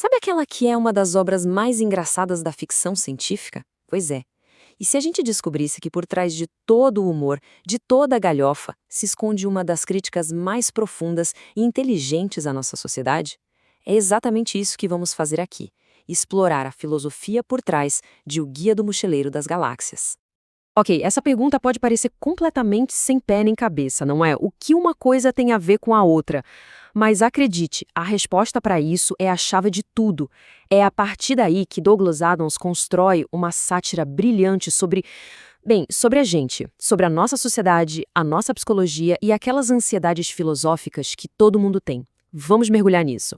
Sabe aquela que é uma das obras mais engraçadas da ficção científica? Pois é. E se a gente descobrisse que por trás de todo o humor, de toda a galhofa, se esconde uma das críticas mais profundas e inteligentes à nossa sociedade? É exatamente isso que vamos fazer aqui: explorar a filosofia por trás de O Guia do Mochileiro das Galáxias. Ok, essa pergunta pode parecer completamente sem pé nem cabeça, não é? O que uma coisa tem a ver com a outra? Mas acredite, a resposta para isso é a chave de tudo. É a partir daí que Douglas Adams constrói uma sátira brilhante sobre a gente, sobre a nossa sociedade, a nossa psicologia e aquelas ansiedades filosóficas que todo mundo tem. Vamos mergulhar nisso.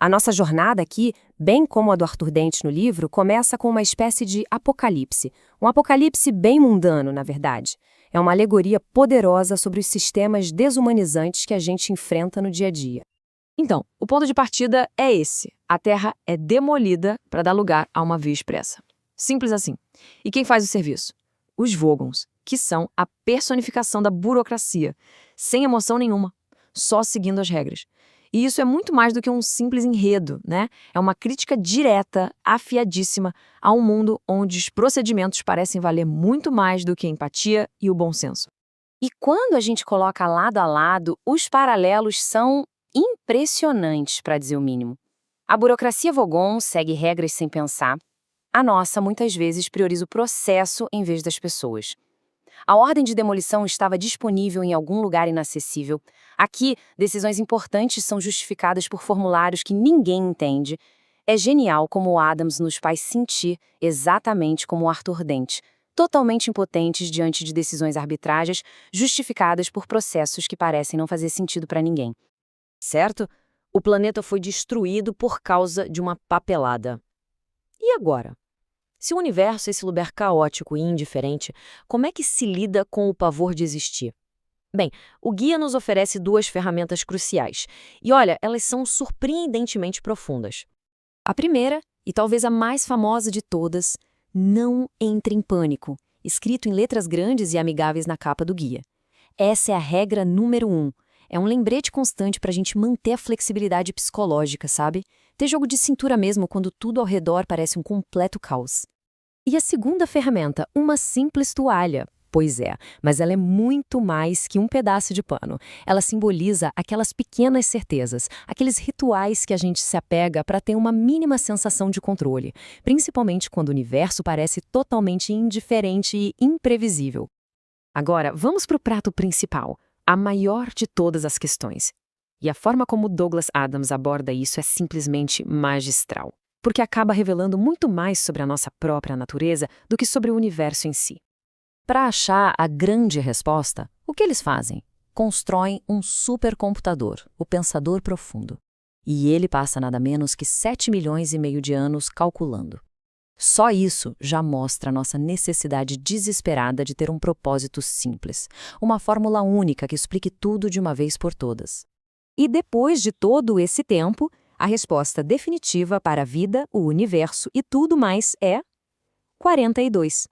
A nossa jornada aqui, bem como a do Arthur Dent no livro, começa com uma espécie de apocalipse. Um apocalipse bem mundano, na verdade. É uma alegoria poderosa sobre os sistemas desumanizantes que a gente enfrenta no dia a dia. Então, o ponto de partida é esse: a Terra é demolida para dar lugar a uma via expressa. Simples assim. E quem faz o serviço? Os Vogons, que são a personificação da burocracia, sem emoção nenhuma, só seguindo as regras. E isso é muito mais do que um simples enredo, né? É uma crítica direta, afiadíssima, a um mundo onde os procedimentos parecem valer muito mais do que a empatia e o bom senso. E quando a gente coloca lado a lado, os paralelos são impressionantes, para dizer o mínimo. A burocracia Vogon segue regras sem pensar. A nossa, muitas vezes, prioriza o processo em vez das pessoas. A ordem de demolição estava disponível em algum lugar inacessível. Aqui, decisões importantes são justificadas por formulários que ninguém entende. É genial como o Adams nos faz sentir exatamente como o Arthur Dent, totalmente impotentes diante de decisões arbitrárias justificadas por processos que parecem não fazer sentido para ninguém. Certo? O planeta foi destruído por causa de uma papelada. E agora? Se o universo é esse lugar caótico e indiferente, como é que se lida com o pavor de existir? Bem, o guia nos oferece duas ferramentas cruciais. E olha, elas são surpreendentemente profundas. A primeira, e talvez a mais famosa de todas, não entre em pânico, escrito em letras grandes e amigáveis na capa do guia. Essa é a regra número 1. É um lembrete constante para a gente manter a flexibilidade psicológica, sabe? Ter jogo de cintura mesmo quando tudo ao redor parece um completo caos. E a segunda ferramenta, uma simples toalha. Pois é, mas ela é muito mais que um pedaço de pano. Ela simboliza aquelas pequenas certezas, aqueles rituais que a gente se apega para ter uma mínima sensação de controle, principalmente quando o universo parece totalmente indiferente e imprevisível. Agora, vamos para o prato principal, a maior de todas as questões. E a forma como Douglas Adams aborda isso é simplesmente magistral, porque acaba revelando muito mais sobre a nossa própria natureza do que sobre o universo em si. Para achar a grande resposta, o que eles fazem? Constroem um supercomputador, o Pensador Profundo. E ele passa nada menos que 7,5 milhões de anos calculando. Só isso já mostra a nossa necessidade desesperada de ter um propósito simples, uma fórmula única que explique tudo de uma vez por todas. E depois de todo esse tempo, a resposta definitiva para a vida, o universo e tudo mais é 42.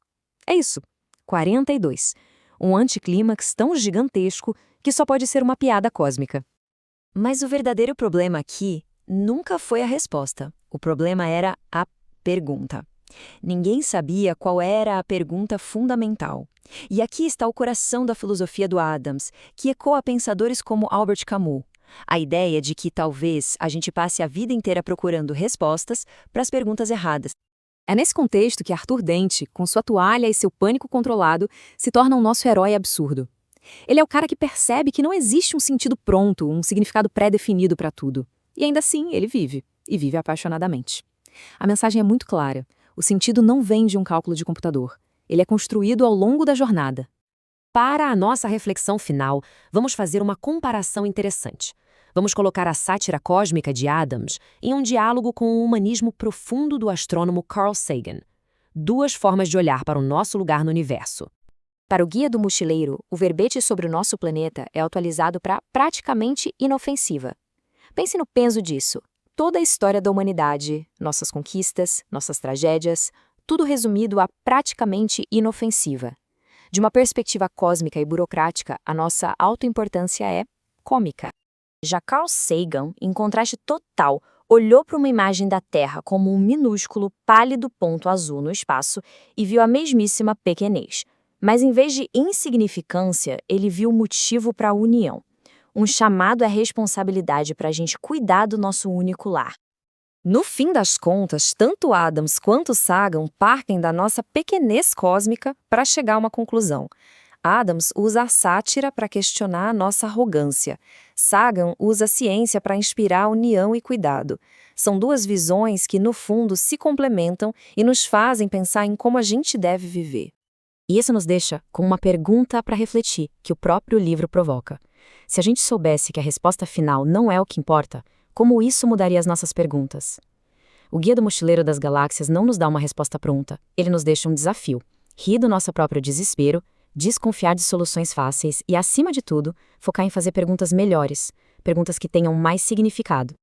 É isso, 42. Um anticlímax tão gigantesco que só pode ser uma piada cósmica. Mas o verdadeiro problema aqui nunca foi a resposta. O problema era a pergunta. Ninguém sabia qual era a pergunta fundamental. E aqui está o coração da filosofia do Adams, que ecoa pensadores como Albert Camus. A ideia de que talvez a gente passe a vida inteira procurando respostas para as perguntas erradas. É nesse contexto que Arthur Dent, com sua toalha e seu pânico controlado, se torna um nosso herói absurdo. Ele é o cara que percebe que não existe um sentido pronto, um significado pré-definido para tudo. E ainda assim, ele vive, e vive apaixonadamente. A mensagem é muito clara. O sentido não vem de um cálculo de computador. Ele é construído ao longo da jornada. Para a nossa reflexão final, vamos fazer uma comparação interessante. Vamos colocar a sátira cósmica de Adams em um diálogo com o humanismo profundo do astrônomo Carl Sagan. Duas formas de olhar para o nosso lugar no universo. Para o Guia do Mochileiro, o verbete sobre o nosso planeta é atualizado para praticamente inofensiva. Pense no peso disso. Toda a história da humanidade, nossas conquistas, nossas tragédias, tudo resumido a praticamente inofensiva. De uma perspectiva cósmica e burocrática, a nossa autoimportância é cômica. Já Carl Sagan, em contraste total, olhou para uma imagem da Terra como um minúsculo, pálido ponto azul no espaço e viu a mesmíssima pequenez. Mas em vez de insignificância, ele viu motivo para a união. Um chamado à responsabilidade para a gente cuidar do nosso único lar. No fim das contas, tanto Adams quanto Sagan partem da nossa pequenez cósmica para chegar a uma conclusão. Adams usa a sátira para questionar a nossa arrogância. Sagan usa a ciência para inspirar a união e cuidado. São duas visões que, no fundo, se complementam e nos fazem pensar em como a gente deve viver. E isso nos deixa com uma pergunta para refletir, que o próprio livro provoca. Se a gente soubesse que a resposta final não é o que importa, como isso mudaria as nossas perguntas? O Guia do Mochileiro das Galáxias não nos dá uma resposta pronta, ele nos deixa um desafio. Rir do nosso próprio desespero, desconfiar de soluções fáceis e, acima de tudo, focar em fazer perguntas melhores, perguntas que tenham mais significado.